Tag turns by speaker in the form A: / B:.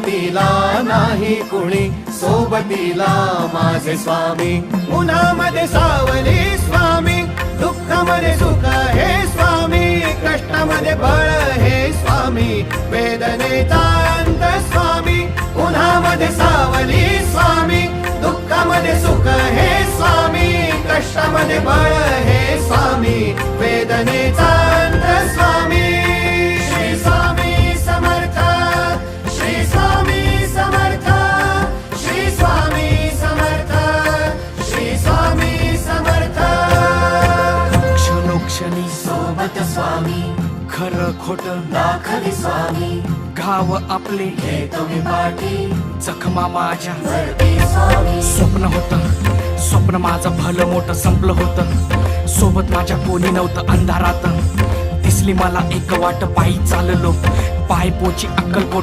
A: सोबतीला नाही कुणी, सोबतीला माझे स्वामी. उन्हामध्ये सावली स्वामी, दुःखामध्ये सुख हे स्वामी, कष्टामध्ये बळ हे स्वामी, वेदनेचा अंत स्वामी. उन्हामध्ये सावली स्वामी, दुःखामध्ये सुख हे स्वामी, कष्टामध्ये बळ हे स्वामी, वेदनेचा अंत स्वामी. श्री स्वामी समर्थ, श्री स्वामी समर्थ, श्री स्वामी समर्थ, श्री स्वामी समर्थ.
B: क्षणोक्षणी
A: सोबत स्वामी,
B: खरं खोट
A: दाखली स्वामी,
B: घाव आपले
A: हे तुम्ही पाठी
B: जखमा माझ्या.
A: भरती स्वामी.
B: स्वप्न होतं, स्वप्न माझं भलं मोठं संपलं होतं. सोबत माझ्या कोणी नव्हतं अंधारात. दिसली मला एक वाट, पायी चाललो, पाय पोची अक्कलकोट.